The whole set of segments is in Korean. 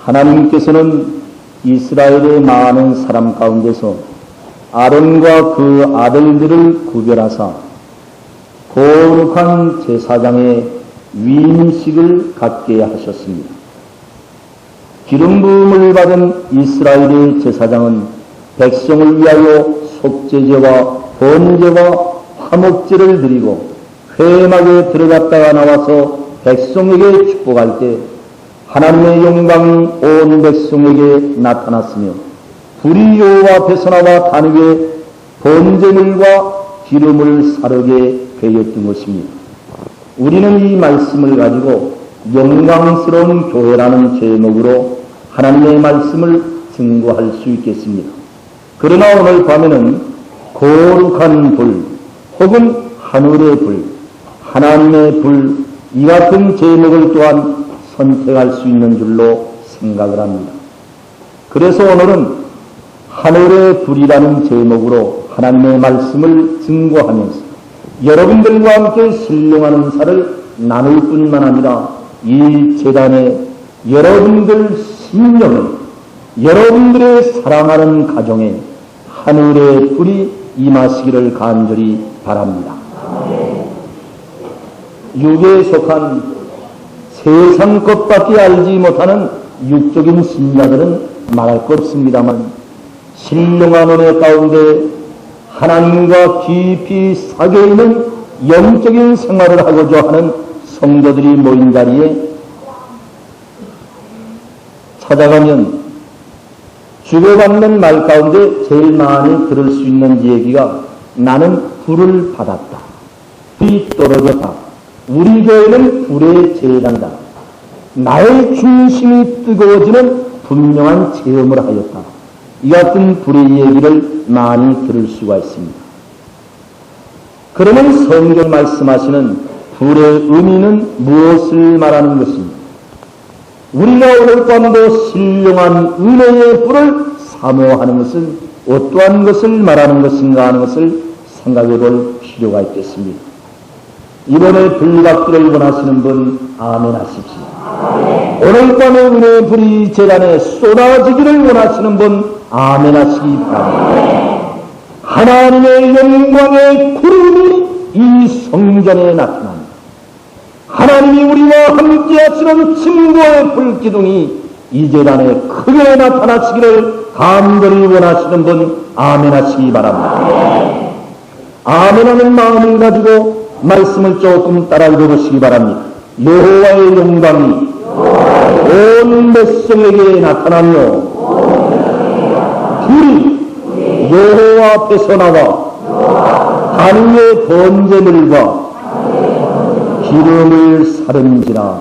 하나님께서는 이스라엘의 많은 사람 가운데서 아론과 그 아들들을 구별하사 거룩한 제사장의 위임식을 갖게 하셨습니다. 기름 부음을 받은 이스라엘의 제사장은 백성을 위하여 속죄제와 번제와 화목제를 드리고 회막에 들어갔다가 나와서 백성에게 축복할 때 하나님의 영광이 온 백성에게 나타났으며 불이 여호와 앞에서 나와 다니게 번제물과 기름을 사르게 되었던 것입니다. 우리는 이 말씀을 가지고 영광스러운 교회라는 제목으로 하나님의 말씀을 증거할 수 있겠습니다. 그러나 오늘 밤에는 거룩한 불 혹은 하늘의 불, 하나님의 불, 이 같은 제목을 또한 선택할 수 있는 줄로 생각을 합니다. 그래서 오늘은 하늘의 불이라는 제목으로 하나님의 말씀을 증거하면서 여러분들과 함께 신령한 은사를 나눌 뿐만 아니라 이 재단에 여러분들 심령에 여러분들의 사랑하는 가정에 하늘의 불이 임하시기를 간절히 바랍니다. 육에 속한 세상 것밖에 알지 못하는 육적인 신자들은 말할 것 없습니다만 신령한 은혜 가운데 하나님과 깊이 사겨 있는 영적인 생활을 하고자 하는 성도들이 모인 자리에 찾아가면 주고받는 말 가운데 제일 많이 들을 수 있는 얘기가 나는 불을 받았다. 불이 떨어졌다. 우리 교회는 불의 제단이다. 나의 중심이 뜨거워지는 분명한 체험을 하였다. 이 같은 불의 얘기를 많이 들을 수가 있습니다. 그러면 성경 말씀하시는 불의 의미는 무엇을 말하는 것입니까? 우리가 오늘 밤도 신령한 은혜의 불을 사모하는 것은 어떠한 것을 말하는 것인가 하는 것을 생각해 볼 필요가 있겠습니다. 이번에 불받기를 원하시는 분 아멘 하십시오. 오늘 밤에 은혜의 불이 재단에 쏟아지기를 원하시는 분 아멘 하시기 바랍니다. 하나님의 영광의 구름이 이 성전에 나타납니다. 하나님이 우리와 함께 하시는 증거의 불기둥이 이 재단에 크게 나타나시기를 간절히 원하시는 분 아멘 하시기 바랍니다. 아멘하는 마음을 가지고 말씀을 조금 따라 읽어보시기 바랍니다. 여호와의 영광이 온 백성에게 나타나며 불이 여호와 앞에서 나와 하늘의 번제물과 기름을 사른지라.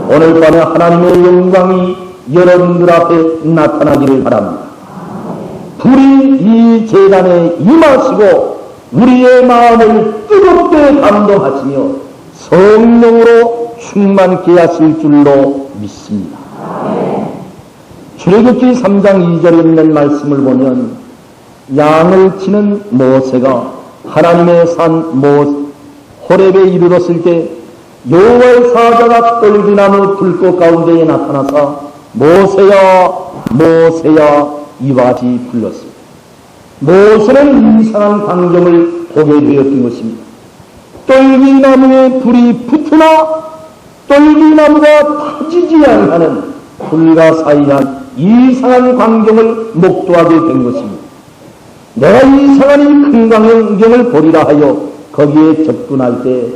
오늘 밤에 하나님의 영광이 여러분들 앞에 나타나기를 바랍니다. 불이 이 제단에 임하시고 우리의 마음을 뜨겁게 감동하시며 성령으로 충만케 하실 줄로 믿습니다. 출애굽기 3장 2절에 있는 말씀을 보면 양을 치는 모세가 하나님의 산 호렙에 이르렀을 때 여호와의 사자가 떨기나무 불꽃 가운데에 나타나사 모세야 모세야 이와 같이 불렀습니다. 모세는 이상한 광경을 보게 되었던 것입니다. 떨기나무에 불이 붙으나 떨기나무가 타지지 않는 불가사의한 이상한 광경을 목도하게 된 것입니다. 내가 이상한 이 큰 광경을 보리라 하여 거기에 접근할 때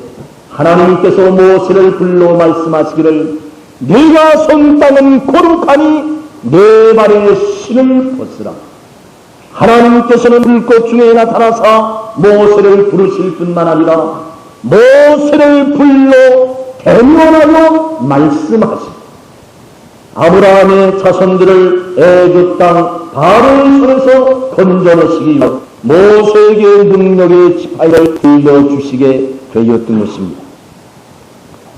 하나님께서 모세를 불러 말씀하시기를 네가 선 땅은 거룩하니 내 발에 신을 벗으라. 하나님께서는 불꽃 중에 나타나사 모세를 부르실 뿐만 아니라 모세를 불러 대면하여 말씀하시고 아브라함의 자손들을 애굽 땅 바로의 손에서 건져내시기 위해 모세에게 능력의 지파를 들려주시게 되었던 것입니다.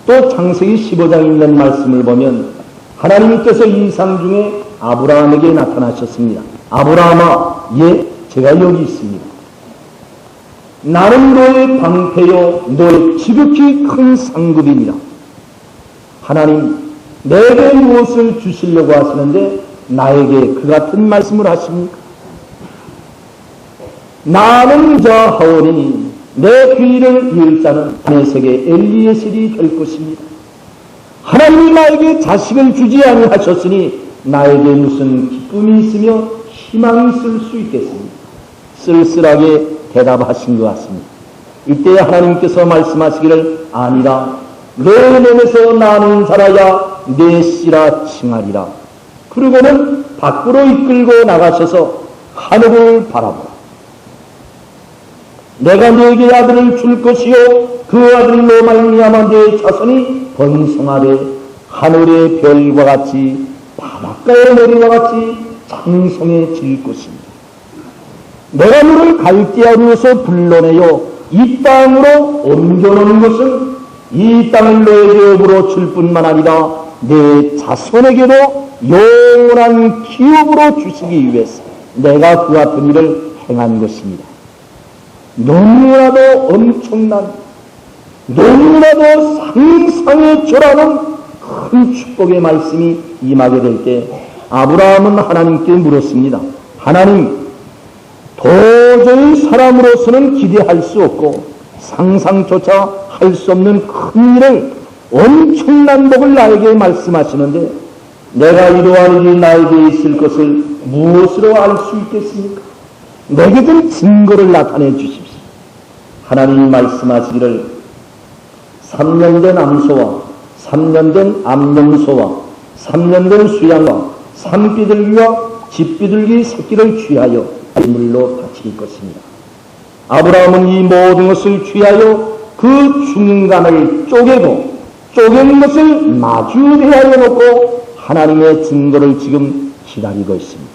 또 창세기 15장에 있는 말씀을 보면 하나님께서 이상 중에 아브라함에게 나타나셨습니다. 아브라함아, 예, 제가 여기 있습니다. 나는 너의 방패요 너의 지극히 큰 상급이니라. 하나님, 내게 무엇을 주시려고 하시는데 나에게 그 같은 말씀을 하십니까? 나는 자 하오리니 내 귀를 이을 자는 다네섹의 엘리에셀이 될 것입니다. 하나님이 나에게 자식을 주지 아니하셨으니 나에게 무슨 기쁨이 있으며 희망이 있을 수 있겠습니까? 쓸쓸하게 대답하신 것 같습니다. 이때 하나님께서 말씀하시기를 아니라 내 몸에서 나는 자라야 내 씨라 칭하리라. 그러고는 밖으로 이끌고 나가셔서 하늘을 바라보라. 내가 너에게 아들을 줄 것이요 그 아들로 말미암아 내 자손이 번성하되 하늘의 별과 같이 바닷가의 모래와 같이 장성해질 것입니다. 내가 너를 갈대아루에서 불러내어 이 땅으로 옮겨놓은 것은 이 땅을 너에게 업으로 줄 뿐만 아니라 내 자손에게도 영원한 기업으로 주시기 위해서 내가 그 같은 일을 행한 것입니다. 너무나도 엄청난, 너무나도 상상에 초라한 큰 축복의 말씀이 임하게 될 때 아브라함은 하나님께 물었습니다. 하나님, 도저히 사람으로서는 기대할 수 없고 상상조차 할 수 없는 큰 일을, 엄청난 복을 나에게 말씀하시는데 내가 이러한 일이 나에게 있을 것을 무엇으로 알 수 있겠습니까? 내게 좀 증거를 나타내 주십시오. 하나님이 말씀하시기를 3년 된 암소와 3년 된 암염소와 3년 된 수양과 산비둘기와 집비둘기 새끼를 취하여 물로 바칠 것입니다. 아브라함은 이 모든 것을 취하여 그 중간을 쪼개고 쪼갠 것을 마주 대하여 놓고 하나님의 증거를 지금 기다리고 있습니다.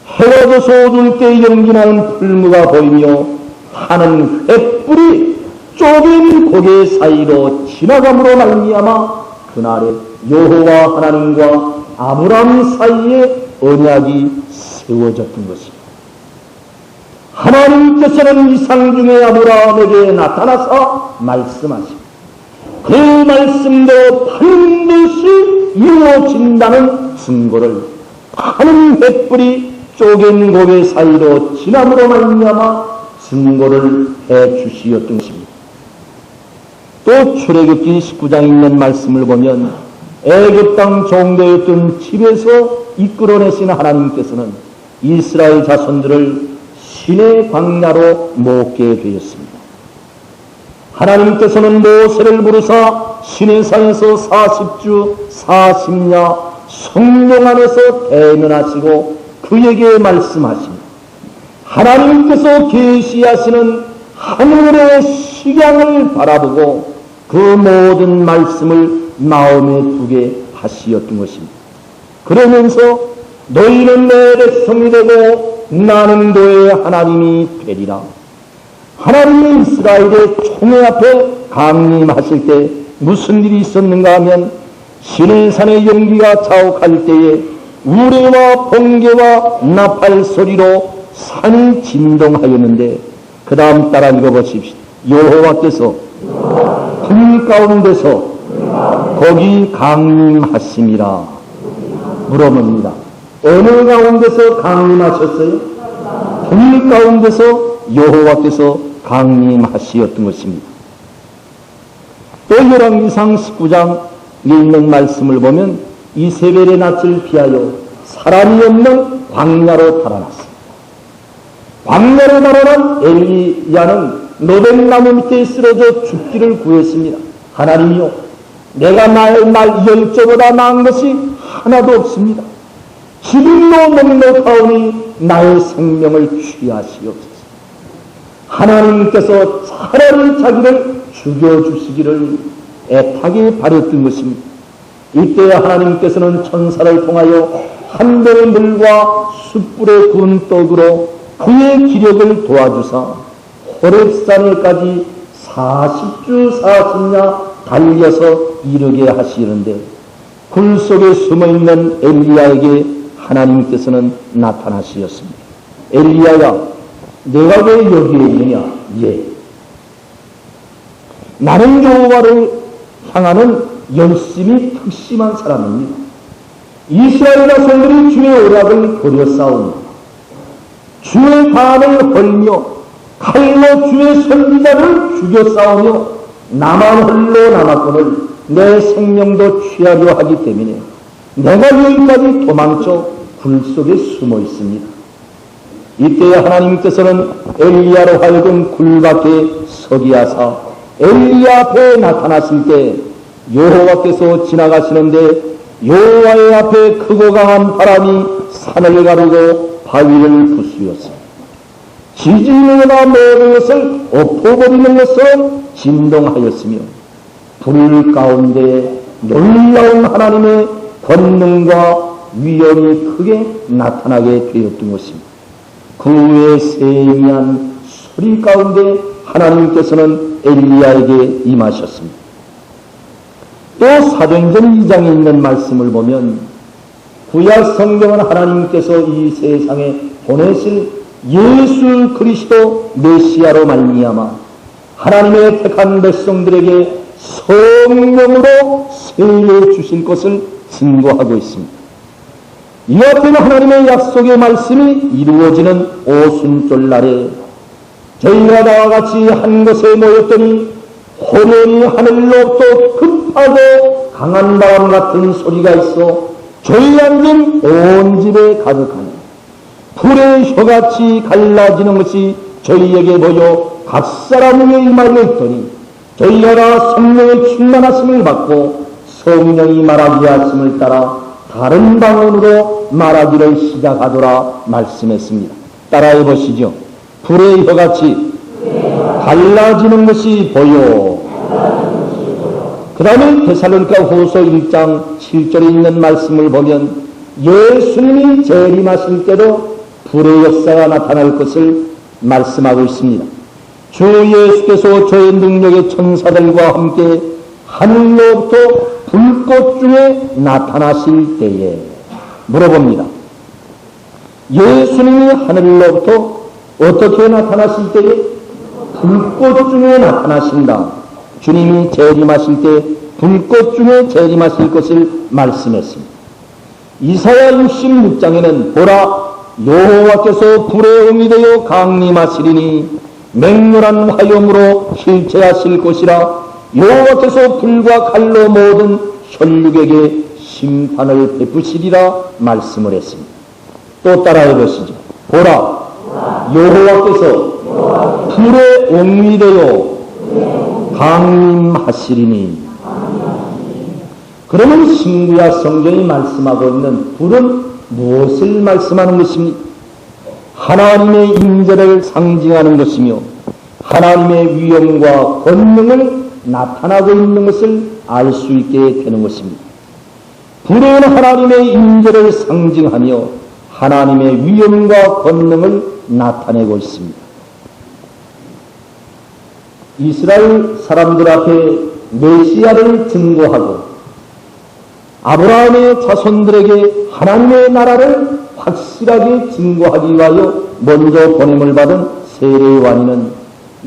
해가 져서 어두울 때 연기나는 풀무가 보이며 하는 횃불이 쪼갠 고개 사이로 지나감으로 말미암아 그날에 여호와 하나님과 아브라함 사이에 언약이 세워졌던 것입니다. 하나님께서는 이상 중에 아브라함에게 나타나서 말씀하십니다. 그 말씀대로 반드시 이루어진다는 증거를 하는 횃불이 쪼갠 고개 사이로 지남으로 말미암아 증거를 해주시었던 것입니다. 또 출애굽기 19장에 있는 말씀을 보면 애굽 땅 종도였던 집에서 이끌어내신 하나님께서는 이스라엘 자손들을 신의 광야로 모게 되었습니다. 하나님께서는 모세를 부르사 시내산에서 40주 40야 성령 안에서 대면하시고 그에게 말씀하십니다. 하나님께서 계시하시는 하늘의 식양을 바라보고 그 모든 말씀을 마음에 두게 하시었던 것입니다. 그러면서 너희는 내 백성이 되고 나는 너의 하나님이 되리라. 하나님이 이스라엘의 총회 앞에 강림하실 때 무슨 일이 있었는가 하면 시내산의 연기가 자욱할 때에 우레와 번개와 나팔 소리로 산이 진동하였는데 그 다음 따라 읽어보십시오. 여호와께서 불 가운데서 거기 강림하심이라. 물어봅니다. 어느 가운데서 강림하셨어요? 불 가운데서 여호와께서 강림하시었던 것입니다. 또 열왕기상 19장에 있는 말씀을 보면 이세벨의 낯을 피하여 사람이 없는 광야로 달아났습니다. 광야로 달아난 엘리야는 노백나무 밑에 쓰러져 죽기를 구했습니다. 하나님이요, 내가 나의 말 열조보다 나은 것이 하나도 없습니다. 지금도 넉넉하오니 나의 생명을 취하시옵소서. 하나님께서 차라리 자기를 죽여주시기를 애타게 바랬던 것입니다. 이때 하나님께서는 천사를 통하여 한 병의 물과 숯불에 구운 떡으로 그의 기력을 도와주사 호렙산에까지 40주 40야 달려서 이르게 하시는데 굴 속에 숨어있는 엘리야에게 하나님께서는 나타나시었습니다. 엘리야야, 내가 왜 여기에 있느냐? 예. 나는 여호와를 향하는 열심히 특심한 사람입니다. 이스라엘 자손들이 주의 오락을 버렸사오니 주의 반을 헐며 칼로 주의 선지자를 죽였사오며 나만 홀로 남았거늘 내 생명도 취하려 하기 때문에 내가 여기까지 도망쳐 굴 속에 숨어 있습니다. 이때 하나님께서는 엘리야로 하여금 굴 밖에 서게 하사 엘리야 앞에 나타나실 때 여호와께서 지나가시는데 여호와의 앞에 크고 강한 바람이 산을 가르고 바위를 부수었습니다. 지진이나 모든 것을 엎어버리는 것처럼 진동하였으며 불 가운데 놀라운 하나님의 권능과 위엄이 크게 나타나게 되었던 것입니다. 그 후에 세미한 소리 가운데 하나님께서는 엘리야에게 임하셨습니다. 또 사도행전 2장에 있는 말씀을 보면 구약 성경은 하나님께서 이 세상에 보내실 예수 그리스도 메시아로 말미암아 하나님의 택한 백성들에게 성령으로 세례 주실 것을 증거하고 있습니다. 이 앞에는 하나님의 약속의 말씀이 이루어지는 오순절 날에 저희가 나와 같이 한 곳에 모였더니 호련히 하늘로부터 급하고 강한 바람 같은 소리가 있어 저희 앉은 온 집에 가득하니 불의 혀같이 갈라지는 것이 저희에게 보여 각 사람 위에 임하여 있더니 저희가 다 성령의 충만하심을 받고 성령이 말하게 하심을 따라 다른 방언으로 말하기를 시작하더라 말씀했습니다. 따라해 보시죠. 불의 혀같이 갈라지는 것이 보여. 그 다음에 데살로니가 후서 1장 7절에 있는 말씀을 보면 예수님이 재림하실 때도 불의 역사가 나타날 것을 말씀하고 있습니다. 주 예수께서 저의 능력의 천사들과 함께 하늘로부터 불꽃 중에 나타나실 때에 물어봅니다. 예수님이 하늘로부터 어떻게 나타나실 때에 불꽃 중에 나타나신다. 주님이 재림하실 때 불꽃 중에 재림하실 것을 말씀했습니다. 이사야 66장에는 보라 여호와께서 불의 영이 되어 강림하시리니 맹렬한 화염으로 실체하실 것이라. 여호와께서 불과 칼로 모든 혈육에게 심판을 베푸시리라 말씀을 했습니다. 또 따라해 보시죠. 보라 여호와께서 불의 옹이 되어 강림하시리니. 그러면 신구약 성경이 말씀하고 있는 불은 무엇을 말씀하는 것입니까? 하나님의 임재를 상징하는 것이며 하나님의 위엄과 권능을 나타나고 있는 것을 알 수 있게 되는 것입니다. 불은 하나님의 임재를 상징하며 하나님의 위엄과 권능을 나타내고 있습니다. 이스라엘 사람들 앞에 메시아를 증거하고 아브라함의 자손들에게 하나님의 나라를 확실하게 증거하기 위하여 먼저 보냄을 받은 세례요한이는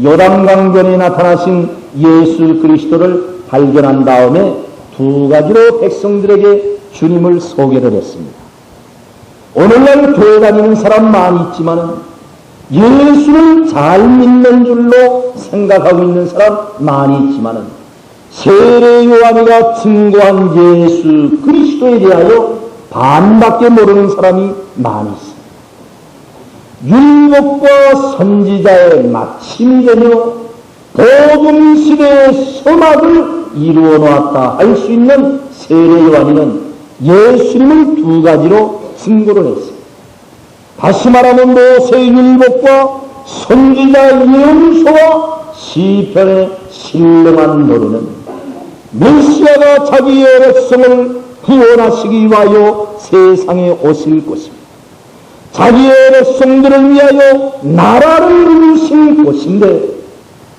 요단강변에 나타나신 예수 그리스도를 발견한 다음에 두 가지로 백성들에게 주님을 소개를 했습니다. 오늘날 교회 다니는 사람 많이 있지만 예수를 잘 믿는 줄로 생각하고 있는 사람 많이 있지만 세례요한이가 증거한 예수 그리스도에 대하여 반밖에 모르는 사람이 많이 있습니다. 율법과 선지자의 마침이 되며 복음 시대의 서막을 이루어 놓았다 할 수 있는 세례요한이는 예수님을 두 가지로 증거를 했습니다. 다시 말하면 모세의 율법과 선지자 예언서와 시편의 신령한 노래는 메시아가 자기의 백성을 구원하시기 위하여 세상에 오실 것입니다. 자기의 백성들을 위하여 나라를 이루신 것인데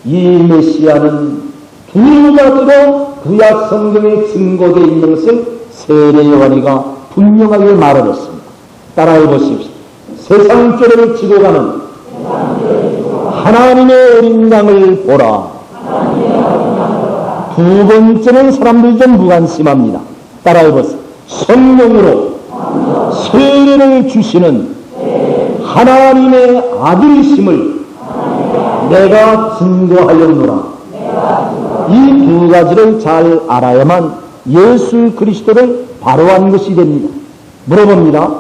이 메시아는 두 가지로 구약 성경에 증거되어 있는 것을 세례요한이가 분명하게 말하였습니다. 따라해 보십시오. 세상 죄를 지고 가는 하나님의 어린 양을 보라. 두 번째는 사람들 좀 무관심합니다. 따라해보세요. 성령으로 세례를 주시는 하나님의 아들이심을 내가 증거하였노라. 이 두 가지를 잘 알아야만 예수 그리스도를 바로한 것이 됩니다. 물어봅니다.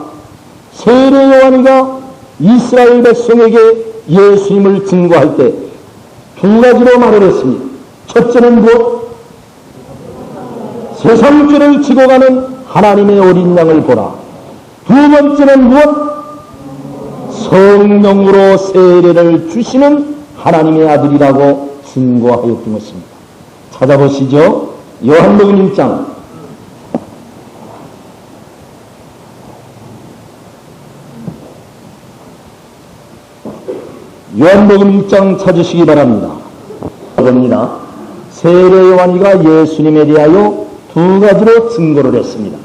세례 요한이가 이스라엘 백성에게 예수님을 증거할 때 두 가지로 말을 했습니다. 첫째는 무엇? 세상 죄를 지고 가는 하나님의 어린 양을 보라. 두 번째는 무엇? 성령으로 세례를 주시는 하나님의 아들이라고 증거하였던 것입니다. 찾아보시죠. 요한복음 1장. 요한복음 1장 찾으시기 바랍니다. 봅니다. 세례 요한이가 예수님에 대하여 두 가지로 증거를 했습니다.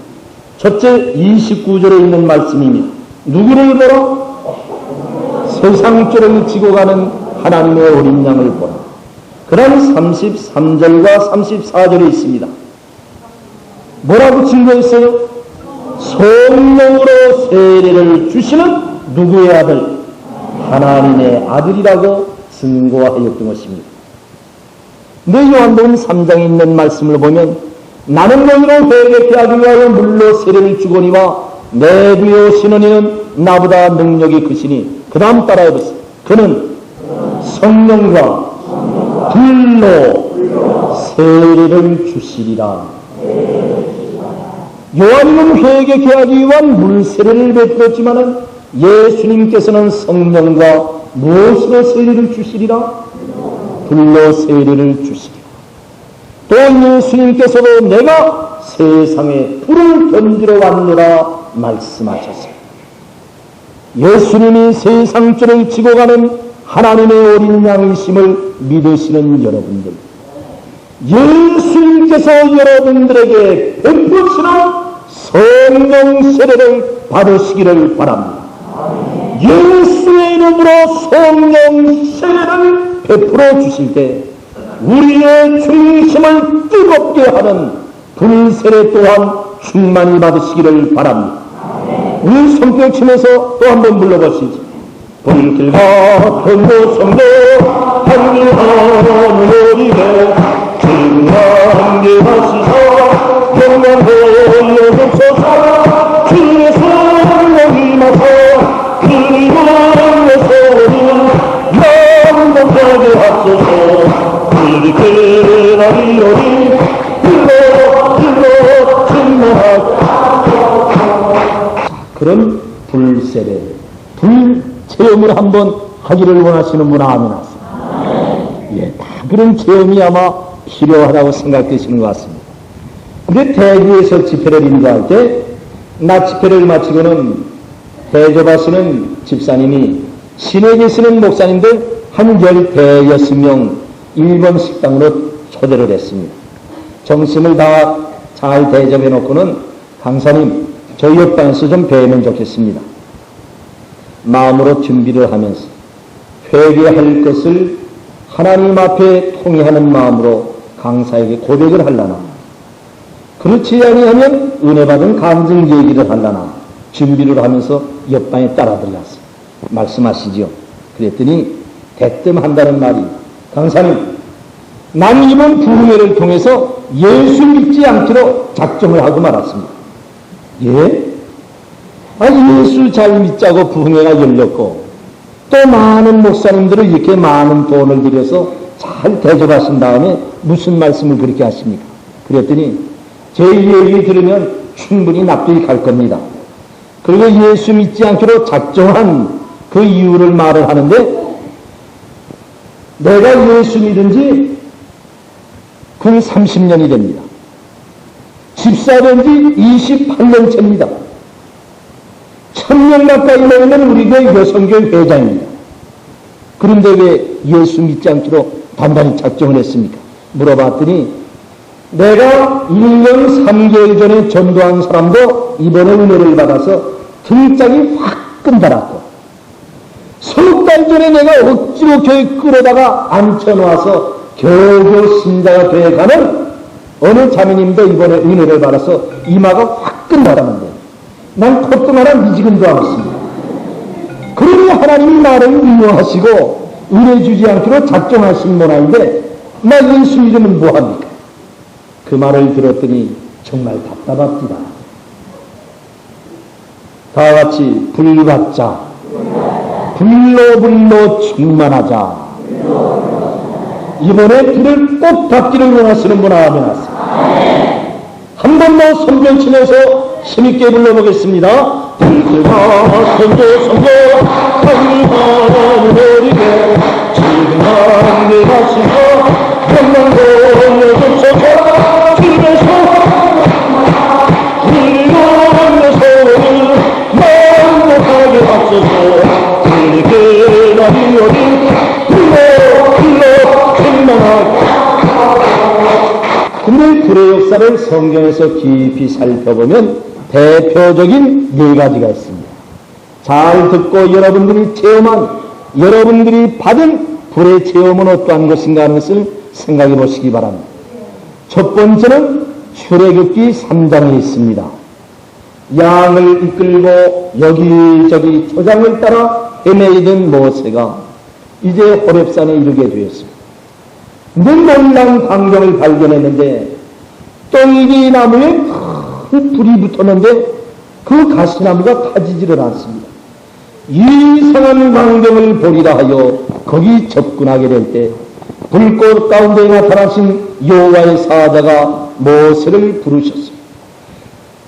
첫째 29절에 있는 말씀입니다. 누구를 보라? 세상 죄를 지고 가는 하나님의 어린 양을 보라. 그다음 33절과 34절에 있습니다. 뭐라고 증거했어요? 성령으로 세례를 주시는 누구의 아들? 하나님의 아들이라고 증거하였던 것입니다. 내 요한복음 3장에 있는 말씀을 보면 나는 너희로 회개케 하기 위하여 물로 세례를 주거니와 내 뒤에 오시는 이는 나보다 능력이 크시니 그 다음 따라해보세요. 그는 성령과 불로 세례를 주시리라. 요한은 회개케 하기 위한 물세례를 베풀었지만 예수님께서는 성령과 무엇으로 세례를 주시리라? 불로 세례를 주시리라. 또 예수님께서도 내가 세상에 불을 던지러 왔노라 말씀하셨습니다. 예수님이 세상 죄를 지고 가는 하나님의 어린 양이심을 믿으시는 여러분들, 예수님께서 여러분들에게 베푸시는 성령 세례를 받으시기를 바랍니다. 예수의 이름으로 성령 세례를 베풀어 주실 때 우리의 중심을 뜨겁게 하는 불세례 또한 충만히 받으시기를 바랍니다. 우리 손뼉 치면서 또 한번 불러보시죠. 불길 같은 고성도 한기하늘이네 증명하게 하시사 영광 올려주소서. 주의 성령이 마사 그리고 소리 영광하게 하소서. 불길 하리오리 불러 증명하게. 그런 불세례, 불체험을 한번 하기를 원하시는 분 아멘 하세요. 예, 다 그런 체험이 아마 필요하다고 생각되시는 것 같습니다. 근데 대구에서 집회를 인도할 때, 낮 집회를 마치고는 대접하시는 집사님이 시내에 계시는 목사님들 한 16명 일본 식당으로 초대를 했습니다. 점심을 다 잘 대접해 놓고는 강사님, 저희 옆방에서 좀 뵈면 좋겠습니다. 마음으로 준비를 하면서 회개할 것을 하나님 앞에 통회하는 마음으로 강사에게 고백을 하려나, 그렇지 아니하면 은혜 받은 간증 얘기를 하려나 준비를 하면서 옆방에 따라 들어갔어요. 말씀하시죠. 그랬더니 대뜸 한다는 말이, 강사님, 난 이번 부흥회를 통해서 예수 믿지 않기로 작정을 하고 말았습니다. 예? 예수 잘 믿자고 부흥회가 열렸고 또 많은 목사님들을 이렇게 많은 돈을 들여서 잘 대접하신 다음에 무슨 말씀을 그렇게 하십니까? 그랬더니 제 얘기 들으면 충분히 납득이 갈 겁니다. 그리고 예수 믿지 않기로 작정한 그 이유를 말을 하는데, 내가 예수 믿은 지 근 30년이 됩니다. 집사된 지 28년 차입니다. 1000년 가까이 먹는 우리 교회 여성교회 회장입니다. 그런데 왜 예수 믿지 않기로 단단히 작정을 했습니까? 물어봤더니 내가 1년 3개월 전에 전도한 사람도 이번에 은혜를 받아서 등짝이 화끈 달았고, 석 달 전에 내가 억지로 교회 끌어다가 앉혀놓아서 겨우겨우 신자가 되어가는 어느 자매님도 이번에 은혜를 받아서 이마가 화끈 나가는데 난 콧등 하나 미지근 줄 알았습니다. 그러니 하나님이 나를 미워하시고 은혜 주지 않기로 작정하신 모양인데 나 예수 이름은 뭐합니까? 그 말을 들었더니 정말 답답합니다. 다 같이 불받자, 불로 충만하자. 이번에 불을 꼭 받기를 원하시는 분 아멘 하세요. 한 번 더 손변 치면서 힘있게 불러보겠습니다. 불들과 선조 하늘하늘이게 지금한 내 가시고 영광을 내주소서. 주님에서 불리는 손을 만족하게 하소서. 불리게 나리오리 불러 충만하게. 근데 불의 역사를 성경에서 깊이 살펴보면 대표적인 네 가지가 있습니다. 잘 듣고 여러분들이 체험한, 여러분들이 받은 불의 체험은 어떠한 것인가 하는 것을 생각해 보시기 바랍니다. 첫 번째는 출애굽기 3장에 있습니다. 양을 이끌고 여기저기 초장을 따라 헤매이던 모세가 이제 호렙산에 이르게 되었습니다. 놀라운 광경을 발견했는데 떨기나무에 큰 불이 붙었는데 그 가시나무가 타지지를 않습니다. 이상한 광경을 보리라 하여 거기 접근하게 될 때 불꽃 가운데 나타나신 여호와의 사자가 모세를 부르셨습니다.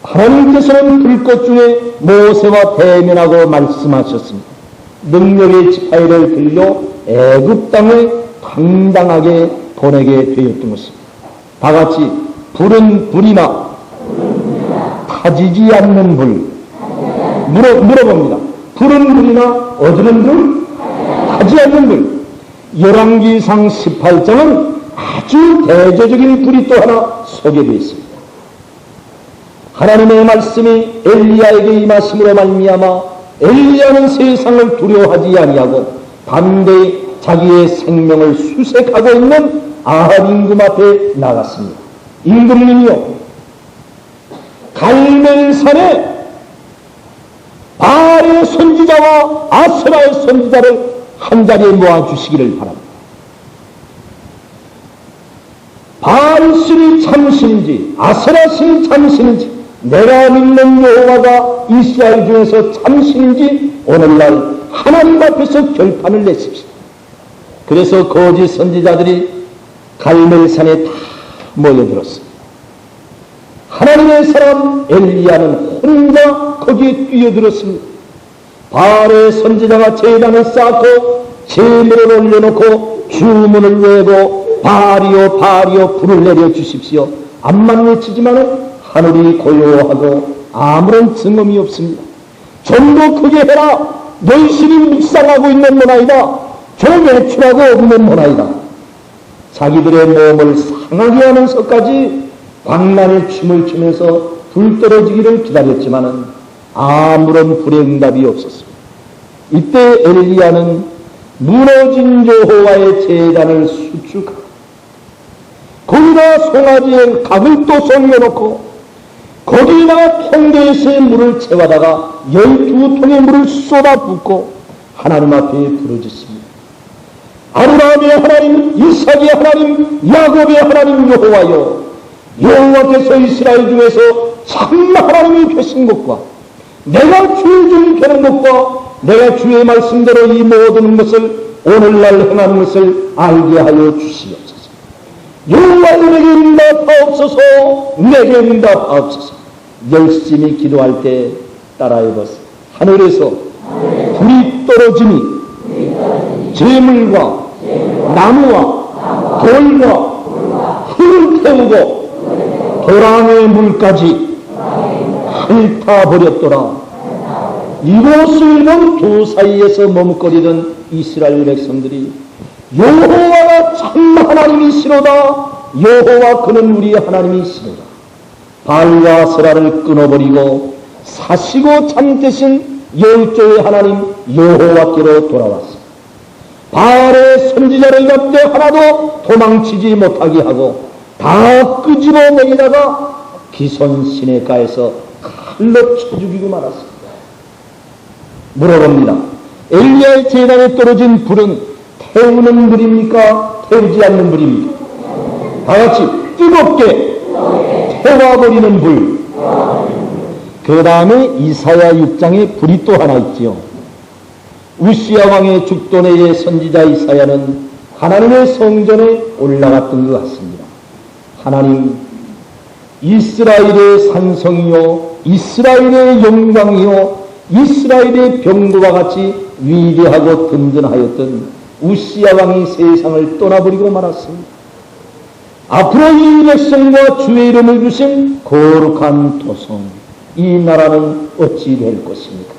하나님께서는 불꽃 중에 모세와 대면하고 말씀하셨습니다. 능력의 지파이를 들려 애굽 땅에 당당하게 보내게 되었던 것입니다. 다 같이 불은 불이나 타지지 않는 불. 물어봅니다. 불은 불이나 어두운 불? 타지 않는 불. 열왕기상 18장은 아주 대조적인 불이 또 하나 소개되어 있습니다. 하나님의 말씀이 엘리야에게 임하심으로 말미암아 엘리야는 세상을 두려워하지 아니하고 반대에 자기의 생명을 수색하고 있는 아합 임금 앞에 나갔습니다. 임금님이요, 갈멜산에 바알의 선지자와 아세라의 선지자를 한자리에 모아주시기를 바랍니다. 바알 신이 참신인지 아세라 신이 참신인지 내가 믿는 여호와가 이스라엘 중에서 참신인지 오늘날 하나님 앞에서 결판을 내십시오. 그래서 거짓 선지자들이 갈멜산에 다 모여들었습니다. 하나님의 사람 엘리야는 혼자 거기에 뛰어들었습니다. 바알의 선지자가 제단을 쌓고 제물을 올려놓고 주문을 외고 바알이여 바알이여 불을 내려주십시오. 암만 외치지만은 하늘이 고요하고 아무런 증언이 없습니다. 좀 더 크게 해라. 너희 신이 묵상하고 있는 모나이다. 좀 외출하고 없는 모나이다. 자기들의 몸을 상하게 하면서까지 광란의 춤을 추면서 불 떨어지기를 기다렸지만은 아무런 불의 응답이 없었습니다. 이때 엘리야는 무너진 여호와의 제단을 수축하고 거기다 송아지의 각을 또 쏠려놓고 거기다가 통도에서의 물을 채워다가 12통의 물을 쏟아붓고 하나님 앞에 부르짖습니다. 아브라함의 하나님, 이삭의 하나님, 야곱의 하나님 여호와여, 여호와께서 이스라엘 중에서 참 하나님이 계신 것과 내가 주의 종 되는 것과 내가 주의 말씀대로 이 모든 것을 오늘날 행하는 것을 알게 하여 주시옵소서. 여호와에게 응답하옵소서. 내게 응답하옵소서. 열심히 기도할 때 따라해보세요. 하늘에서 불이 떨어지니 재물과 나무와 돌과 흙을 태우고 도랑의 물까지 핥아버렸더라. 이곳을 본 두 사이에서 머뭇거리던 이스라엘 백성들이 여호와가 참 하나님이시로다. 여호와 그는 우리 하나님이시로다. 바알과 세라를 끊어버리고 사시고 참되신 열조의 하나님 여호와께로 돌아왔습니다. 바알의 선지자를 잡되 하나도 도망치지 못하게 하고 다 끄집어내다가 기손 시내가에서 칼로 쳐 죽이고 말았습니다. 물어봅니다. 엘리야의 제단에 떨어진 불은 태우는 불입니까? 태우지 않는 불입니까? 다같이 뜨겁게 태워버리는 불. 그 다음에 이사야 6장에 불이 또 하나 있지요. 우시야 왕의 죽돈의 선지자 이사야는 하나님의 성전에 올라갔던 것 같습니다. 하나님, 이스라엘의 산성이요, 이스라엘의 영광이요, 이스라엘의 병거와 같이 위대하고 든든하였던 우시야 왕이 세상을 떠나버리고 말았습니다. 앞으로 이 백성과 주의 이름을 주신 거룩한 토성, 이 나라는 어찌 될 것입니까?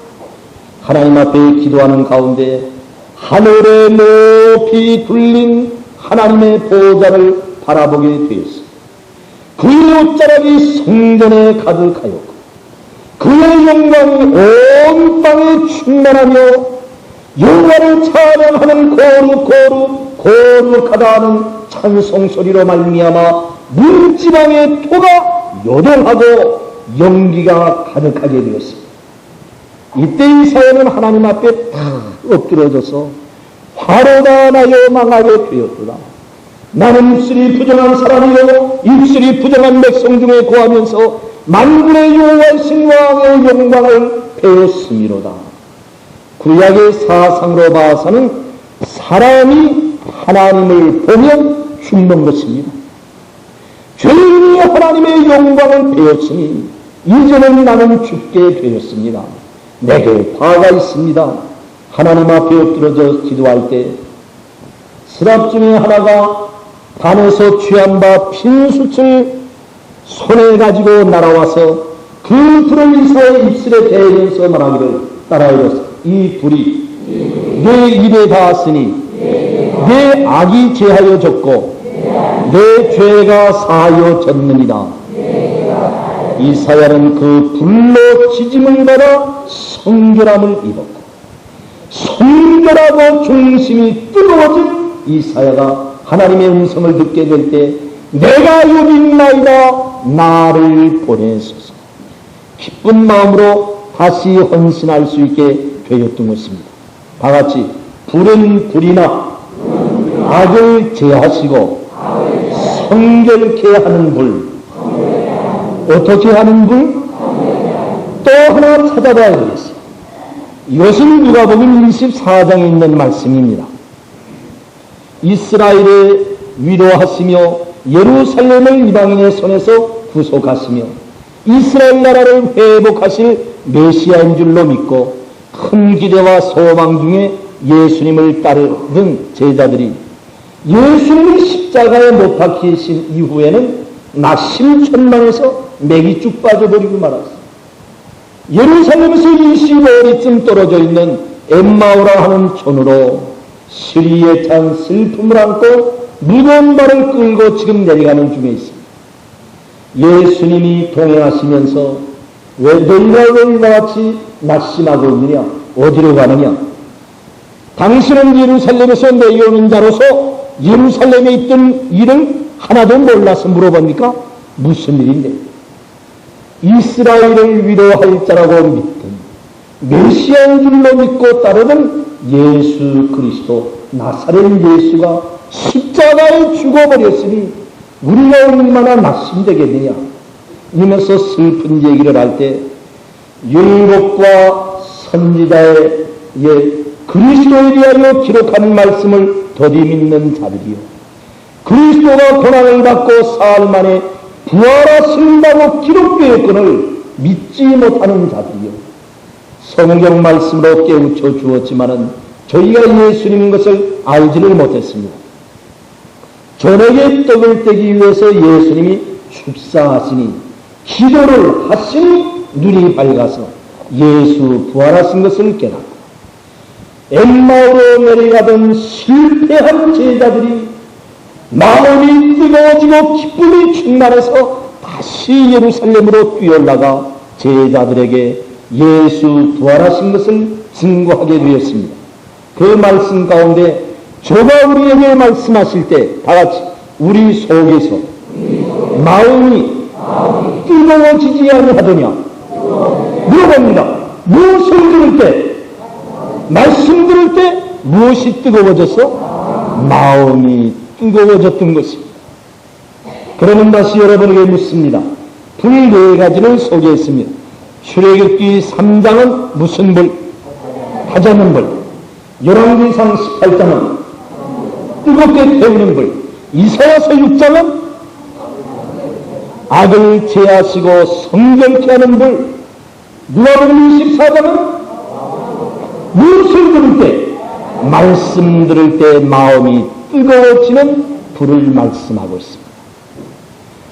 하나님 앞에 기도하는 가운데 하늘에 높이 둘린 하나님의 보좌를 바라보게 되었습니다. 그의 옷자락이 성전에 가득하였고 그의 영광이 온 땅에 충만하며 여호와를 찬양하는 거룩하다는 찬송소리로 말미암아 문지방의 토가 요동하고 연기가 가득하게 되었습니다. 이때 이사야는 하나님 앞에 다 엎드려져서 화로가 나여 망하게 되었구나. 나는 입술이 부정한 사람이요 입술이 부정한 백성 중에 거하면서 만군의 여호와이신 왕의 영광을 배웠음이로다. 구약의 사상으로 봐서는 사람이 하나님을 보면 죽는 것입니다. 죄인이 하나님의 영광을 배웠으니 이제는 나는 죽게 되었습니다. 내게 화가 있습니다. 하나님 앞에 엎드려져 기도할 때 스랍 중에 하나가 단에서 취한 바 핀숯을 손에 가지고 날아와서 그 불을 이사의 입술에 대면서 말하기를 따라이로써 이 불이 내 입에 닿았으니 내 악이 제하여 졌고 내 죄가 사하여 졌느니라. 이사야는 그 불로 지짐을 받아 성결함을 입었고 성결하고 중심이 뜨거워진 이사야가 하나님의 음성을 듣게 될 때 내가 여기 있나이다 나를 보내소서 기쁜 마음으로 다시 헌신할 수 있게 되었던 것입니다. 다같이 불은 불이나 악을 제하시고 성결케 하는 불. 어떻게 하는 불? 또 하나 찾아봐야 되겠어요. 이것은 누가복음 24장에 있는 말씀입니다. 이스라엘을 위로하시며 예루살렘을 이방인의 손에서 구속하시며 이스라엘 나라를 회복하실 메시아인 줄로 믿고 큰 기대와 소망 중에 예수님을 따르던 제자들이 예수님이 십자가에 못 박히신 이후에는 낙심천망에서 맥이 쭉 빠져버리고 말았어요. 예루살렘에서 25리쯤 떨어져 있는 엠마오라 하는 촌으로 시리에 찬 슬픔을 안고 무거운 발을 끌고 지금 내려가는 중에 있습니다. 예수님이 동행하시면서 왜 너희가 이와 같이 낙심하고 있느냐? 어디로 가느냐? 당신은 예루살렘에서 내려오는 자로서 예루살렘에 있던 일을 하나도 몰라서 물어봅니까? 무슨 일인데? 이스라엘을 위로할 자라고 믿던 메시아인 줄로 믿고 따르던 예수 그리스도 나사렛 예수가 십자가에 죽어버렸으니 우리가 얼마나 낙심되겠느냐 이러면서 슬픈 얘기를 할 때 율법과 선지자의 그리스도에 대하여 기록한 말씀을 더디 믿는 자들이요 그리스도가 고난을 받고 사흘 만에 부활하신다고 기록되었건을 믿지 못하는 자들이요 성경 말씀으로 깨우쳐 주었지만은 저희가 예수님인 것을 알지를 못했습니다. 저녁에 떡을 떼기 위해서 예수님이 축사하시니 기도를 하시니 눈이 밝아서 예수 부활하신 것을 깨닫고 엠마오로 내려가던 실패한 제자들이 마음이 뜨거워지고 기쁨이 충만해서 다시 예루살렘으로 뛰어올라가 제자들에게 예수 부활하신 것을 증거하게 되었습니다. 그 말씀 가운데 저가 우리에게 말씀하실 때 다같이 우리 속에서 마음이 뜨거워지지 아니하더냐 물어봅니다. 무엇을 들을 때, 말씀 들을 때 무엇이 뜨거워졌어? 마음이 뜨거워졌던 것입니다. 그러면 다시 여러분에게 묻습니다. 불 4가지를 소개했습니다. 출애굽기 3장은 무슨 불? 하자는 불. 열왕기상 18장은 뜨겁게 태우는 불. 이사야서 6장은 악을 제하시고 성결케 하는 불. 누가복음 24장은 무엇을 들을 때, 말씀 들을 때 마음이 뜨거워지는 불을 말씀하고 있습니다.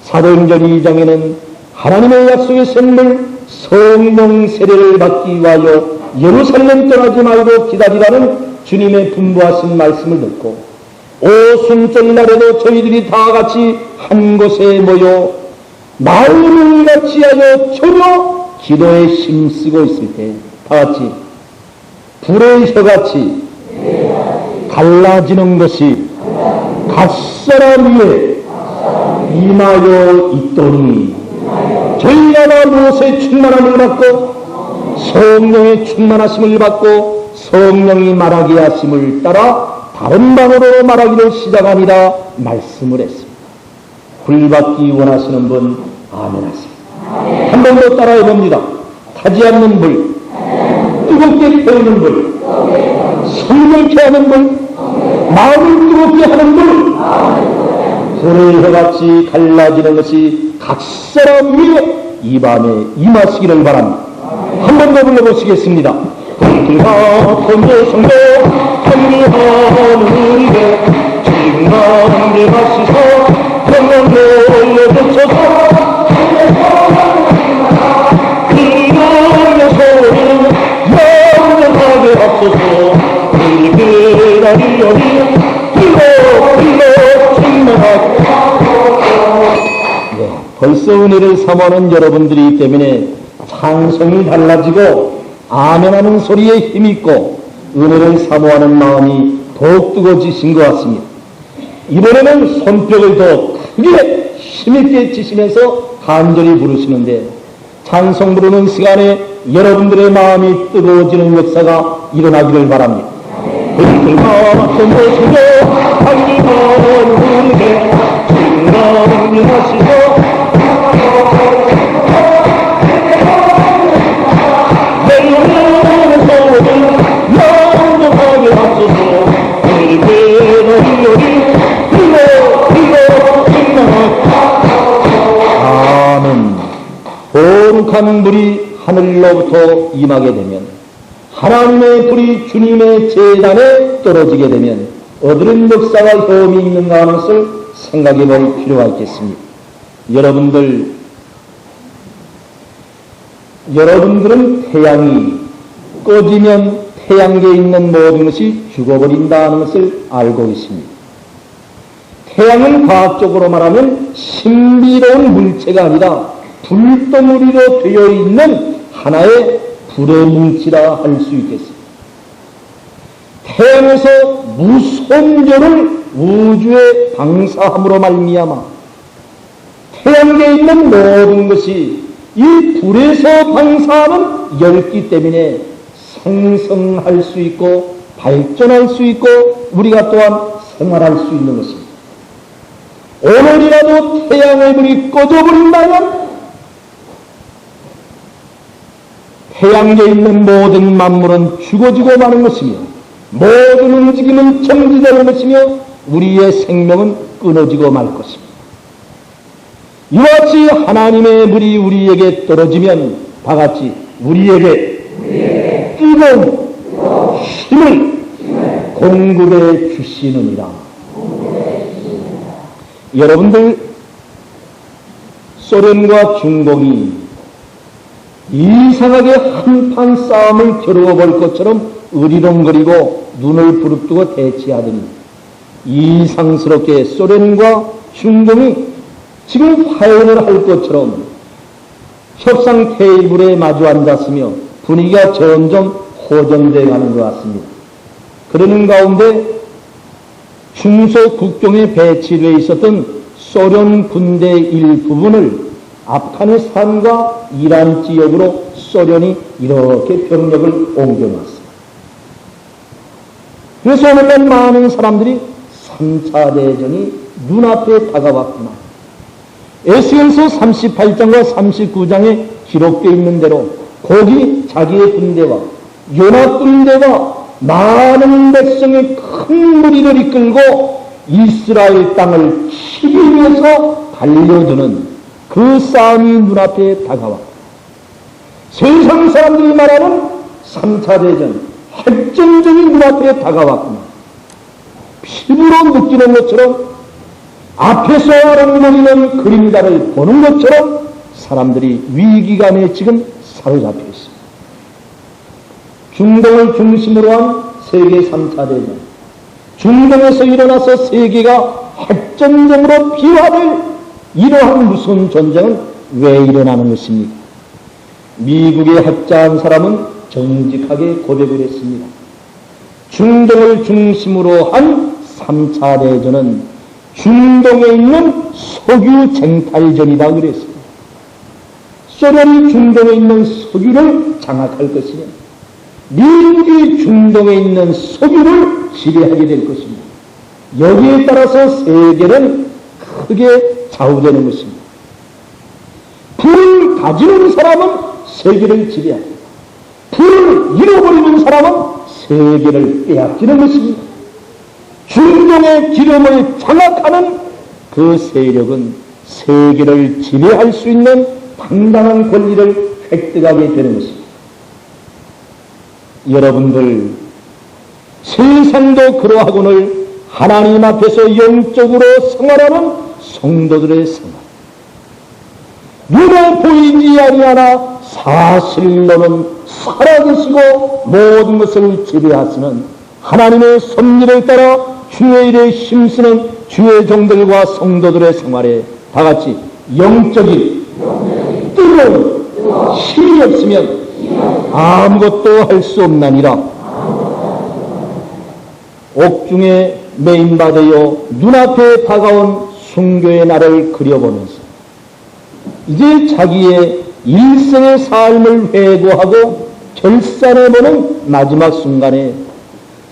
사도행전 2장에는 하나님의 약속의 선물 성령 세례를 받기 위하여 예루살렘 떠나지 말고 기다리라는 주님의 분부하신 말씀을 듣고 오순절 날에도 저희들이 다 같이 한 곳에 모여 마음을 같이하여 전혀 기도에 힘쓰고 있을 때 다 같이 불의 혀같이 갈라지는 것이 각 사람 위에 임하여 있더니 저희가 다 무엇의 충만함을 받고 성령의 충만하심을 받고 성령이 말하게 하심을 따라 다른 방으로 말하기를 시작하니라 말씀을 했습니다. 불 받기 원하시는 분 아멘 하세요. 한 번 더 따라해 봅니다. 타지 않는 불, 뜨겁게 태우는 불, 성령케 하는 불, 마음을 뜨겁게 하는 불, 불의 혀같이 갈라지는 것이 각 사람 위에 이 밤에 임하시기를 바랍니다. 한 번 더 불러보시겠습니다. 불길과 번제 성도 경배하는 우리게 지금만 하시소 평안에 올려주소서 그리고 소리는 영원하게 하소서 불길하리여리 불러 충만하게 벌써 은혜를 사모하는 여러분들이기 때문에 찬송이 달라지고 아멘하는 소리에 힘있고 은혜를 사모하는 마음이 더욱 뜨거워지신 것 같습니다. 이번에는 손뼉을 더 크게 힘있게 치시면서 간절히 부르시는데 찬송 부르는 시간에 여러분들의 마음이 뜨거워지는 역사가 일어나기를 바랍니다. 불길과 번제소도 하기만 우리게 충만하시소 아멘. 거룩한 불이 하늘로부터 임하게 되면 하나님의 불이 주님의 제단에 떨어지게 되면 어떤 역사와 효험이 있는가 하는 것을 생각해 볼 필요가 있겠습니다. 여러분들은 태양이 꺼지면 태양계에 있는 모든 것이 죽어버린다 하는 것을 알고 있습니다. 태양은 과학적으로 말하면 신비로운 물체가 아니라 불덩어리로 되어 있는 하나의 불의 뭉치라 할 수 있겠습니다. 태양에서 무서운 열을 우주에 방사함으로 말미암아 태양계에 있는 모든 것이 이 불에서 방사하는 열기 때문에 생성할 수 있고 발전할 수 있고 우리가 또한 생활할 수 있는 것입니다. 오늘이라도 태양의 불이 꺼져버린다면 태양계에 있는 모든 만물은 죽어지고 마는 것이며 모든 움직임은 정지되는 것이며 우리의 생명은 끊어지고 말 것입니다. 이와 같이 하나님의 불이 우리에게 떨어지면 다같이 우리에게 뜨거운 힘을 공급해 주시느니라. 여러분들 소련과 중공이 이상하게 한판 싸움을 겨루어볼 것처럼 으리렁거리고 눈을 부릅뜨고 대치하더니 이상스럽게 소련과 중공이 지금 화해를 할 것처럼 협상 테이블에 마주 앉았으며 분위기가 점점 호전되어 가는 것 같습니다. 그러는 가운데 중소 국경에 배치되어 있었던 소련 군대 일부분을 아프가니스탄과 이란 지역으로 소련이 이렇게 병력을 옮겨놨어요. 그래서 오늘날 많은 사람들이 3차 대전이 눈앞에 다가왔구나. 에스겔서 38장과 39장에 기록되어 있는 대로 거기 자기의 군대와 요나 군대와 많은 백성의 큰 무리를 이끌고 이스라엘 땅을 치기 위해서 달려드는 그 싸움이 눈앞에 다가왔다. 세상 사람들이 말하는 3차 대전, 핵전쟁이 눈앞에 다가왔구나. 피부로 느끼는 것처럼 앞에서 아른거리는 그림자를 보는 것처럼 사람들이 위기감에 지금 사로잡혀 있습니다. 중동을 중심으로 한 세계 3차 대전, 중동에서 일어나서 세계가 핵전쟁으로 비화될 이러한 무서운 전쟁은 왜 일어나는 것입니까? 미국의 학자 한 사람은 정직하게 고백을 했습니다. 중동을 중심으로 한 3차 대전은 중동에 있는 석유 쟁탈전이다 그랬습니다. 소련이 중동에 있는 석유를 장악할 것이며 미국이 중동에 있는 석유를 지배하게 될 것입니다. 여기에 따라서 세계는 크게 좌우되는 것입니다. 불을 가지는 사람은 세계를 지배합니다. 불을 잃어버리는 사람은 세계를 빼앗기는 것입니다. 중동의 기름을 장악하는 그 세력은 세계를 지배할 수 있는 당당한 권리를 획득하게 되는 것입니다. 여러분들, 세상도 그러하거늘 하나님 앞에서 영적으로 생활하는 성도들의 생활. 눈에 보이지 아니하나 사실로는 살아계시고 모든 것을 지배하시는 하나님의 섭리를 따라 주의 일에 힘쓰는 주의 종들과 성도들의 생활에 다같이 영적인 뜨거운 힘이 없으면 아무것도 할 수 없나니라. 옥중에 메인바되어 눈앞에 다가온 순교의 날을 그려보면서 이제 자기의 일생의 삶을 회고하고 결산해보는 마지막 순간에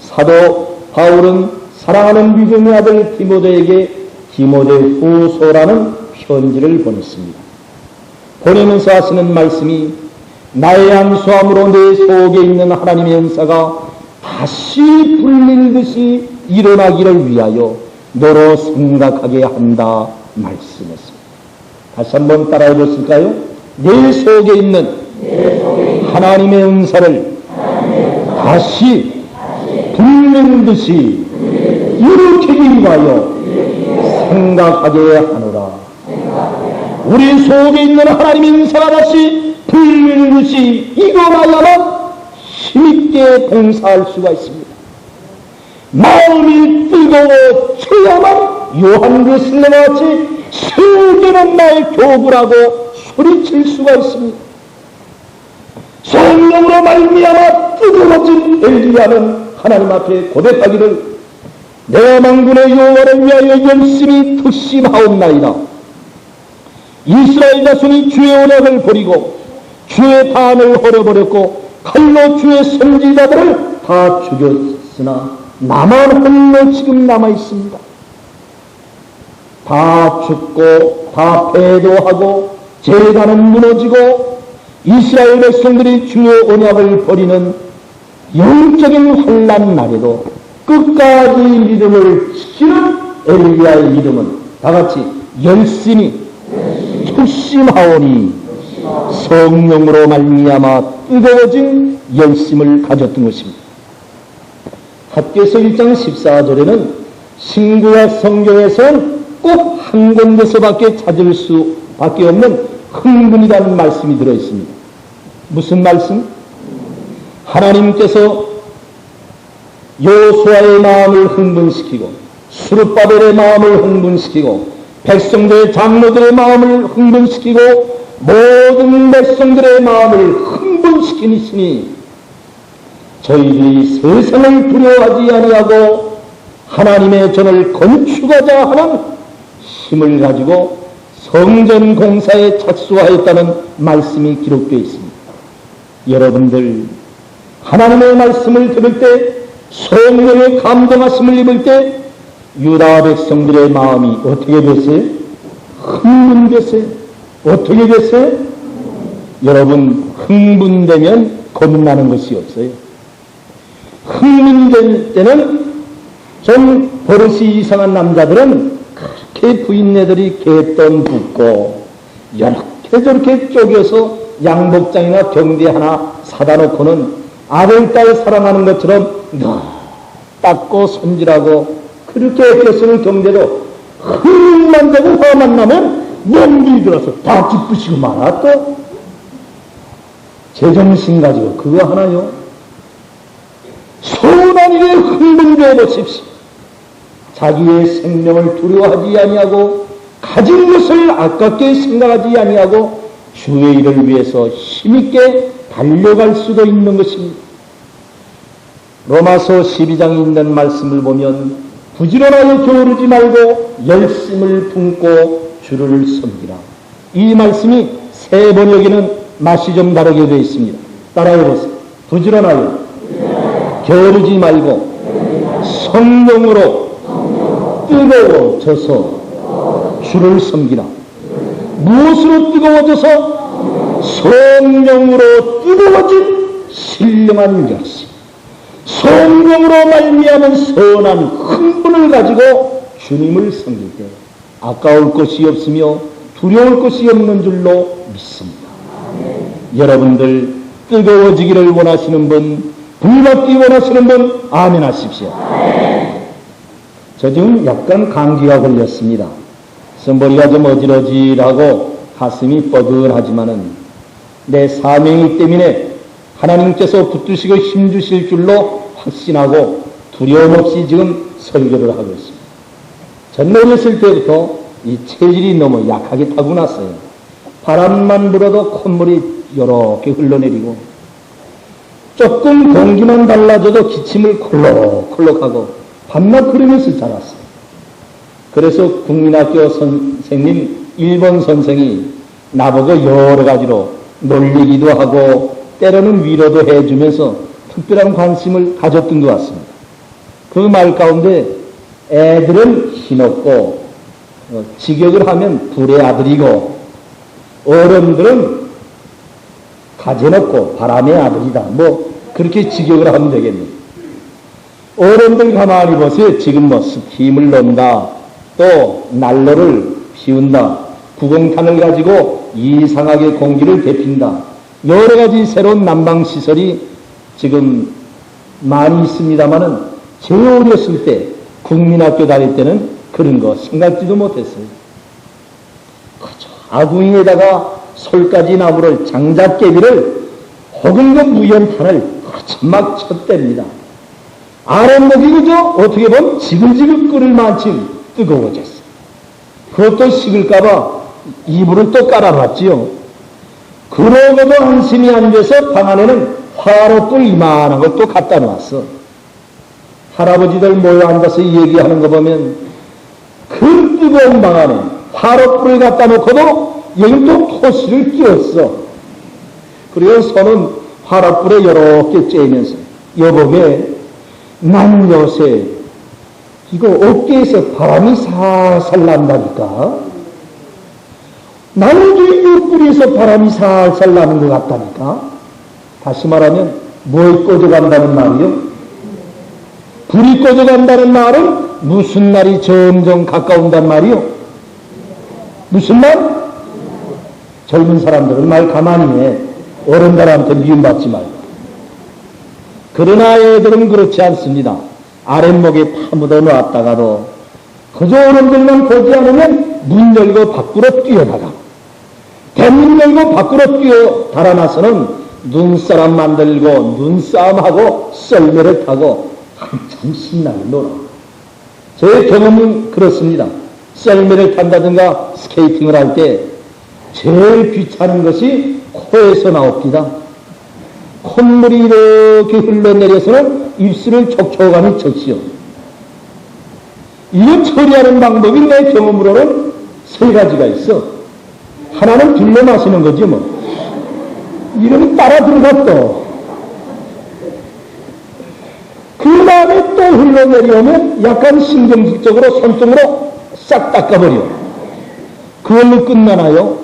사도 바울은 사랑하는 믿음의 아들 디모데에게 디모데 후서라는 편지를 보냈습니다. 보내면서 하시는 말씀이 나의 안수함으로 내 속에 있는 하나님의 은사가 다시 불밀듯이 일어나기를 위하여 너로 생각하게 한다 말씀했습니다. 다시 한번 따라해 보실까요? 내 속에 있는 하나님의 은사를 다시 불밀듯이 일으키기 위하여 생각하게 하노라. 우리 속에 있는 하나님의 은사가 다시 불밀듯이 일어나야만 힘있게 봉사할 수가 있습니다. 마음이 뜨거워져야만 요한계시록과 같이 세계는 나의 교부라고 소리칠 수가 있습니다. 성령으로 말미암아 뜨거워진 엘리야는 하나님 앞에 고백하기를 내가 만군의 여호와를 위하여 열심히 특심하옵나이다. 이스라엘 자손이 주의 언약을 버리고 주의 반을 헐어버렸고 칼로 주의 선지자들을 다 죽였으나 나만 홀로 지금 남아있습니다. 다 죽고 다 패도하고 제단은 무너지고 이스라엘 백성들이 주의 언약을 버리는 영적인 환난 날에도 끝까지 믿음을 지키는 엘리야의 믿음은 다같이 열심히 투심하오니 성령으로 말미암아 뜨거워진 열심을 가졌던 것입니다. 학개서 1장 14절에는 신구약 성경에서는 꼭 한 군데서밖에 찾을 수밖에 없는 흥분이라는 말씀이 들어있습니다. 무슨 말씀? 하나님께서 여호수아의 마음을 흥분시키고 스룹바벨의 마음을 흥분시키고 백성들의 장로들의 마음을 흥분시키고 모든 백성들의 마음을 흥분시키니 저희들이 세상을 두려워하지 아니하고 하나님의 전을 건축하자 하는 힘을 가지고 성전 공사에 착수하였다는 말씀이 기록되어 있습니다. 여러분들 하나님의 말씀을 들을 때, 성령의 감동하심을 입을 때 유다 백성들의 마음이 어떻게 됐어요? 흥분됐어요. 어떻게 됐어요? 여러분, 흥분되면 겁나는 것이 없어요. 흥분될 때는 좀 버릇이 이상한 남자들은 그렇게 부인네들이 개돈 붓고 이렇게 저렇게 쪼개서 양복장이나 경대 하나 사다 놓고는 아들, 딸 사랑하는 것처럼 닦고 손질하고 그렇게 애껴쓰는 경대도 흥만 되고 화만 나면 연기 들어서 다 기쁘시고 말아. 또 제정신 가지고 그거 하나요? 선한 일에 흥분되어 보십시오. 자기의 생명을 두려워하지 아니하고 가진 것을 아깝게 생각하지 아니하고 주의 일을 위해서 힘있게 달려갈 수도 있는 것입니다. 로마서 12장에 있는 말씀을 보면 부지런하여 게으르지 말고 열심을 품고 주를 섬기라. 이 말씀이 세 번역에는 맛이 좀 다르게 되어 있습니다. 따라해보세요. 부지런하여 게으르지 말고 성령으로 뜨거워져서 주를 섬기라. 무엇으로 뜨거워져서? 성령으로 뜨거워진 신령한 열심, 성령으로 말미암은 선한 흥분을 가지고 주님을 섬길 때 아까울 것이 없으며 두려울 것이 없는 줄로 믿습니다. 여러분들 뜨거워지기를 원하시는 분, 불받기 원하시는 분 아멘 하십시오. 저 지금 약간 감기가 걸렸습니다. 그래서 머리가 좀 어지러지라고 가슴이 뻐근하지만은 내 사명이기 때문에 하나님께서 붙드시고 힘주실 줄로 확신하고 두려움 없이 지금 설교를 하고 있습니다. 전 어렸을 때부터 이 체질이 너무 약하게 타고났어요. 바람만 불어도 콧물이 이렇게 흘러내리고 조금 공기만 달라져도 기침을 콜록콜록하고 밤낮 그러면서 자랐어요. 그래서 국민학교 선생님, 일본 선생이 나보고 여러 가지로 놀리기도 하고 때로는 위로도 해주면서 특별한 관심을 가졌던 것 같습니다. 그 말 가운데 애들은 힘없고 직역을 하면 불의 아들이고 어른들은 가재놓고 바람의 아들이다. 뭐 그렇게 직역을 하면 되겠네요. 어른들 가만히 보세요. 지금 뭐 스키임을 논다, 또 난로를 피운다, 구공탄을 가지고 이상하게 공기를 데핀다. 여러 가지 새로운 난방시설이 지금 많이 있습니다만은 제 어렸을 때 국민학교 다닐 때는 그런 거 생각지도 못했어요. 그저 아궁이에다가 솔가지 나무를 장작개비를 혹은 그 무연탄을 막 쳤댑니다. 아랫목이 그저 어떻게 보면 지글지글 끓을 만큼 뜨거워졌어요. 그것도 식을까봐 이불을 또 깔아놨지요. 그러고도 한심히 앉아서 방 안에는 화롯불 이만한 것도 갖다 놨어. 할아버지들 모여 앉아서 얘기하는 거 보면 그 뜨거운 방 안에 화롯불을 갖다 놓고도 여기 또 토시를 끼웠어. 그리고 손은 화롯불에 이렇게 쬐면서 여보게 난 요새 이거 어깨에서 바람이 살살 난다니까. 나는 이 옆구리에서 바람이 살살 나는 것 같다니까. 다시 말하면 뭐에 꺼져간다는 말이요? 불이 꺼져간다는 말은 무슨 날이 점점 가까운단 말이요? 무슨 말? 젊은 사람들은 말 가만히 해. 어른들한테 미움받지 말고. 그러나 애들은 그렇지 않습니다. 아랫목에 파묻어 놨다가도 그저 어른들만 보지 않으면 문 열고 밖으로 뛰어나가. 대문 열고 밖으로 뛰어 달아나서는 눈사람 만들고 눈싸움하고 썰매를 타고 한참 신나게 놀아. 제 경험은 그렇습니다. 썰매를 탄다든가 스케이팅을 할 때 제일 귀찮은 것이 코에서 나옵니다. 콧물이 이렇게 흘러내려서는 입술을 촉촉하니 적시요. 이거 처리하는 방법이 내 경험으로는 세 가지가 있어. 하나는 둘러 마시는 거지 뭐. 이러면 따라 들어가 또. 그 다음에 또 흘러내려오면 약간 신경질적으로 손등으로 싹 닦아버려. 그걸로 끝나나요?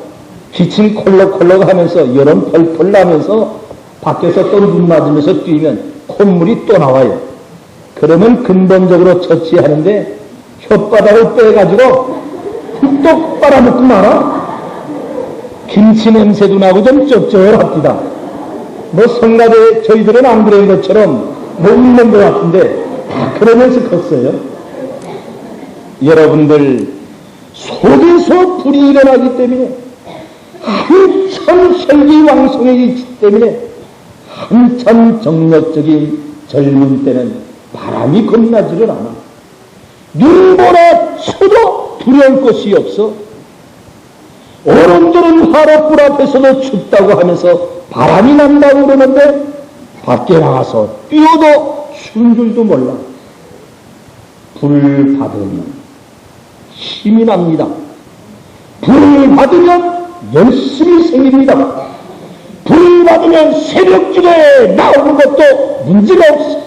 기침 콜록콜록 하면서 여름 펄펄 나면서 밖에서 또 눈 맞으면서 뛰면 콧물이 또 나와요. 그러면 근본적으로 처치하는데 혓바닥을 빼가지고 훅 빨아먹고 말아. 김치 냄새도 나고 좀 쩝쩝합디다. 뭐 성가대 저희들은 안 그런 것처럼 못 있는 것 같은데 그러면서 컸어요. 여러분들 속에서 불이 일어나기 때문에 한참 혈기왕성해지기 때문에 한참 정력적인 젊은 때는 바람이 겁나지를 않아. 눈보라 쳐도 두려울 것이 없어. 어른들은 화롯불 앞에서도 춥다고 하면서 바람이 난다고 그러는데 밖에 나가서 뛰어도 추운 줄도 몰라. 불 받으면 힘이 납니다. 불 받으면 열심히 생깁니다. 불을 받으면 새벽중에 나오는 것도 문제가 없어.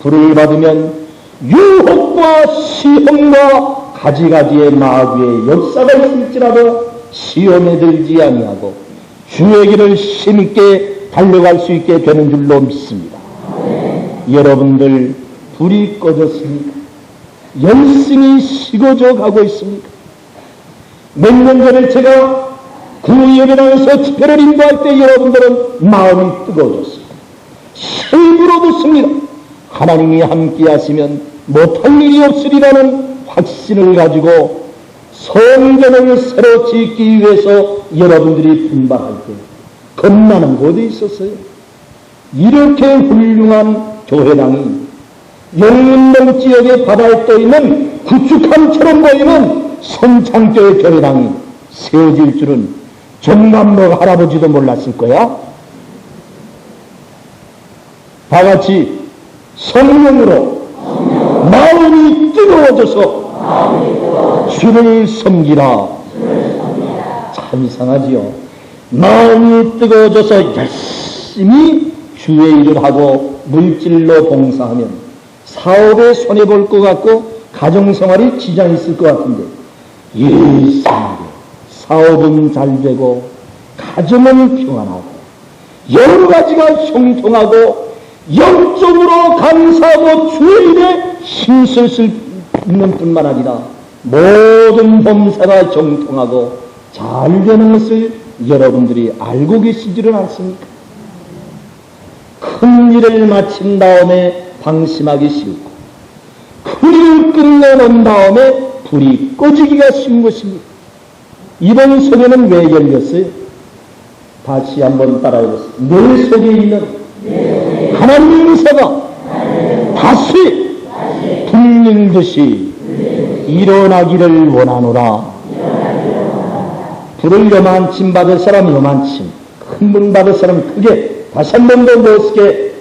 불을 받으면 유혹과 시험과 가지가지의 마귀의 역사가 있을지라도 시험에 들지 아니하고 주의 길을 힘있게 달려갈 수 있게 되는 줄로 믿습니다. 여러분들 불이 꺼졌습니까? 열심히 식어져 가고 있습니까? 몇 년 전에 제가 구예배당에서 집회를 인도할 때 여러분들은 마음이 뜨거워졌습니다. 실부로 듣습니다. 하나님이 함께 하시면 못할 일이 없으리라는 확신을 가지고 성전을 새로 짓기 위해서 여러분들이 분발할 때 겁나는 곳에 있었어요. 이렇게 훌륭한 교회당이 영문동 지역의 바다에 떠있는 구축함처럼 보이는 성창교회 교회당이 세워질 줄은 종감록 할아버지도 몰랐을 거야. 다같이 성령으로 마음이 뜨거워져서 주를 섬기라. 참 이상하지요. 마음이 뜨거워져서 열심히 주의 일을 하고 물질로 봉사하면 사업에 손해볼 것 같고 가정생활이 지장이 있을 것 같은데 이상하게 사업은 잘 되고 가정은 평안하고 여러 가지가 형통하고 영적으로 감사하고 주의 일에 힘쓸 수 있는 뿐만 아니라 모든 범사가 정통하고 잘 되는 것을 여러분들이 알고 계시지는 않습니까? 큰 일을 마친 다음에 방심하기 쉽고 큰 일을 끝내놓은 다음에 불이 꺼지기가 쉬운 것입니다. 이번 소개는 왜 열렸어요? 다시 한번 따라해보세요. 내 속에 있는 하나님의 의사가 다시 불릴듯이 일어나기를 원하노라. 불을 요만침 받을 사람 요만침, 큰 분 받을 사람 크게, 다시 한 번 더 멋있게